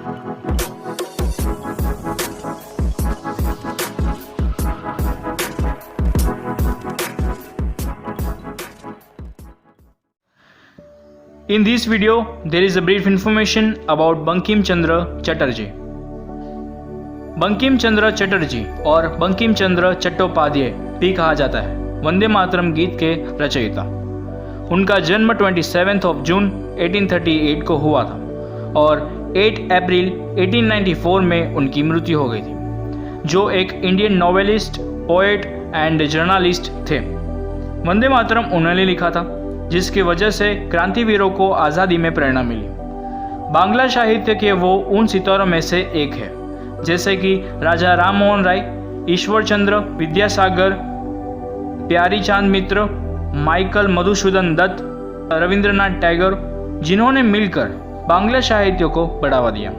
In this video, there is a brief information about Bankim Chandra Chatterjee. Bankim Chandra Chatterjee और बंकिम चंद्र चट्टोपाध्याय भी कहा जाता है वंदे मातरम गीत के रचयिता। उनका जन्म 27 जून 1838 को हुआ था और 8 अप्रैल 1894 में उनकी मृत्यु हो गई थी, जो एक Indian novelist, poet and journalist थे। वंदे मातरम उन्होंने लिखा था, जिसकी वजह से क्रांतिवीरों को आज़ादी में प्रेरणा मिली। बांग्ला साहित्य के वो उन सितारों में से एक है, जैसे कि राजा राम मोहन राय, ईश्वर चंद्र विद्यासागर, प्यारी चांद मित्र, माइकल मधुसूदन दत्त, रविंद्रनाथ टैगोर, जिन्होंने मिलकर बांग्ला साहित्य को बढ़ावा दिया।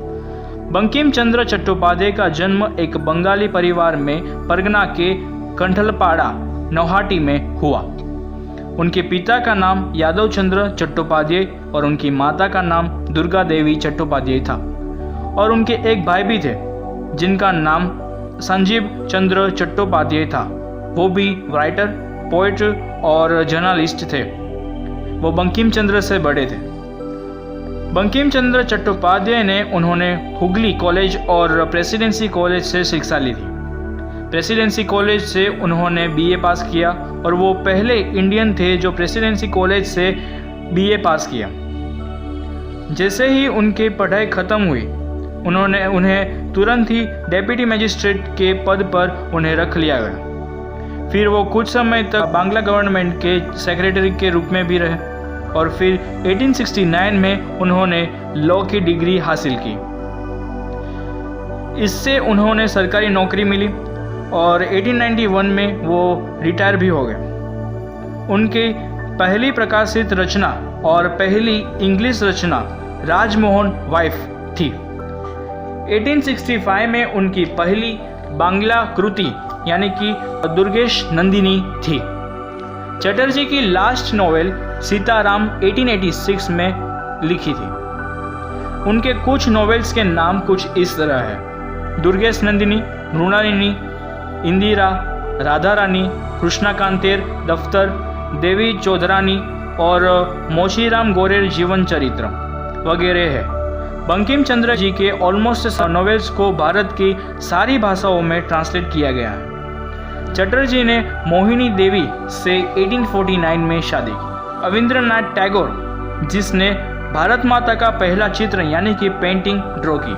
बंकिम चंद्र चट्टोपाध्याय का जन्म एक बंगाली परिवार में परगना के कंठलपाड़ा नौहाटी में हुआ। उनके पिता का नाम यादव चंद्र चट्टोपाध्याय और उनकी माता का नाम दुर्गा देवी चट्टोपाध्याय था, और उनके एक भाई भी थे जिनका नाम संजीव चंद्र चट्टोपाध्याय था। वो भी राइटर, पोएट और जर्नलिस्ट थे। वो बंकिम चंद्र से बड़े थे। बंकिम चंद्र चट्टोपाध्याय ने उन्होंने हुगली कॉलेज और प्रेसिडेंसी कॉलेज से शिक्षा ली थी। प्रेसिडेंसी कॉलेज से उन्होंने बीए पास किया और वो पहले इंडियन थे जो प्रेसिडेंसी कॉलेज से बीए पास किया। जैसे ही उनकी पढ़ाई खत्म हुई, उन्हें तुरंत ही डेप्यूटी मजिस्ट्रेट के पद पर उन्हें रख लिया गया। फिर वो कुछ समय तक बांग्ला गवर्नमेंट के सेक्रेटरी के रूप में भी रहे और फिर 1869 में उन्होंने लॉ की डिग्री हासिल की। इससे उन्होंने सरकारी नौकरी मिली और 1891 में वो रिटायर भी हो गए। उनकी पहली प्रकाशित रचना और पहली इंग्लिश रचना राजमोहन वाइफ थी। 1865 में उनकी पहली बांग्ला कृति यानी कि दुर्गेश नंदिनी थी। चटर्जी की लास्ट नॉवेल सीताराम 1886 में लिखी थी। उनके कुछ नॉवेल्स के नाम कुछ इस तरह है: दुर्गेश नंदिनी, मृणालिनी, इंदिरा, राधा रानी, कृष्णकांतेर दफ्तर, देवी चौधरानी और मोशीराम गोरेर जीवन चरित्र वगैरह है। बंकिम चंद्र जी के ऑलमोस्ट नॉवेल्स को भारत की सारी भाषाओं में ट्रांसलेट किया गया है। चटर्जी ने मोहिनी देवी से 1849 में शादी की। रविंद्रनाथ टैगोर, जिसने भारत माता का पहला चित्र यानी कि पेंटिंग ड्रॉ की।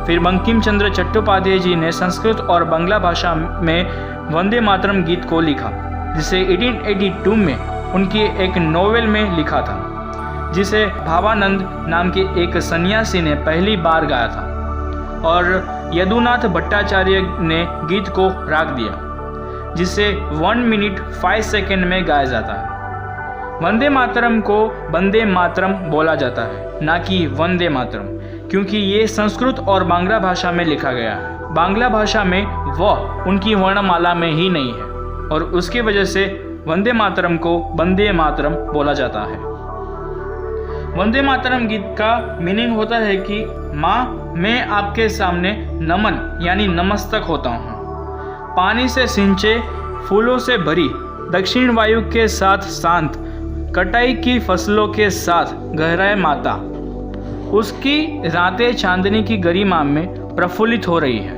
फिर बंकिम चंद्र चट्टोपाध्याय जी ने संस्कृत और बांग्ला भाषा में वंदे मातरम गीत को लिखा, जिसे 1882 में उनकी एक नोवेल में लिखा था, जिसे भावानंद नाम के एक सन्यासी ने पहली बार गाया था और यदुनाथ भट्टाचार्य ने गीत को राग दिया, जिसे 1 मिनट 5 सेकेंड में गाया जाता है। वंदे मातरम को वंदे मातरम बोला जाता है, ना कि वंदे मातरम, क्योंकि ये संस्कृत और बांग्ला भाषा में लिखा गया है। बांग्ला भाषा में व उनकी वर्णमाला में ही नहीं है और उसकी वजह से वंदे मातरम को वंदे मातरम बोला जाता है। वंदे मातरम गीत का मीनिंग होता है कि माँ, मैं आपके सामने नमन यानी नमस्तक होता हूँ। पानी से सिंचे, फूलों से भरी, दक्षिण वायु के साथ शांत, कटाई की फसलों के साथ गहराए माता। उसकी रातें चांदनी की गरिमा में प्रफुल्लित हो रही है।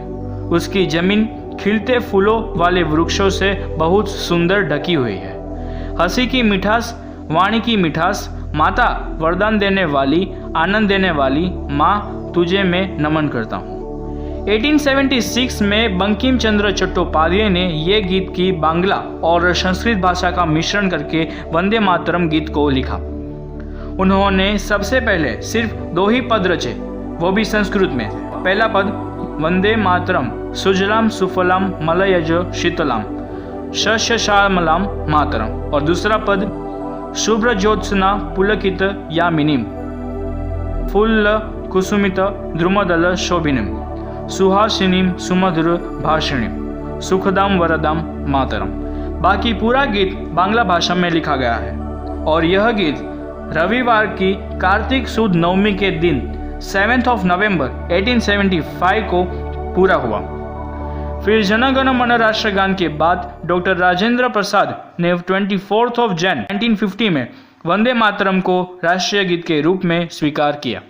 उसकी जमीन खिलते फूलों वाले वृक्षों से बहुत सुंदर ढकी हुई है। हंसी की मिठास, वाणी की मिठास, माता वरदान देने वाली, आनंद देने वाली माँ, तुझे मैं नमन करता हूँ। 1876 में बंकिम चंद्र चट्टोपाध्याय ने यह गीत की बांग्ला और संस्कृत भाषा का मिश्रण करके वंदे मातरम गीत को लिखा। उन्होंने सबसे पहले सिर्फ 2 ही पद रचे, वो भी संस्कृत में। पहला पद वंदे मातरम सुजलाम सुफलाम मलयज शीतलाम शस्य श्यामलाम मातरम, और दूसरा पद शुभ्र ज्योत्सना पुलकित यामिनीम फुल्ल कुसुमित द्रुमदल शोभिनीम सुहासिनीम सुमधुर भाषिणीम सुखदाम वरदाम मातरम। बाकी पूरा गीत बांग्ला भाषा में लिखा गया है और यह गीत रविवार की कार्तिक सुद नवमी के दिन 7 नवंबर 1875 को पूरा हुआ। फिर जन गण मन राष्ट्रगान के बाद डॉक्टर राजेंद्र प्रसाद ने 24 जनवरी 1950 में वंदे मातरम को राष्ट्रीय गीत के रूप में स्वीकार किया।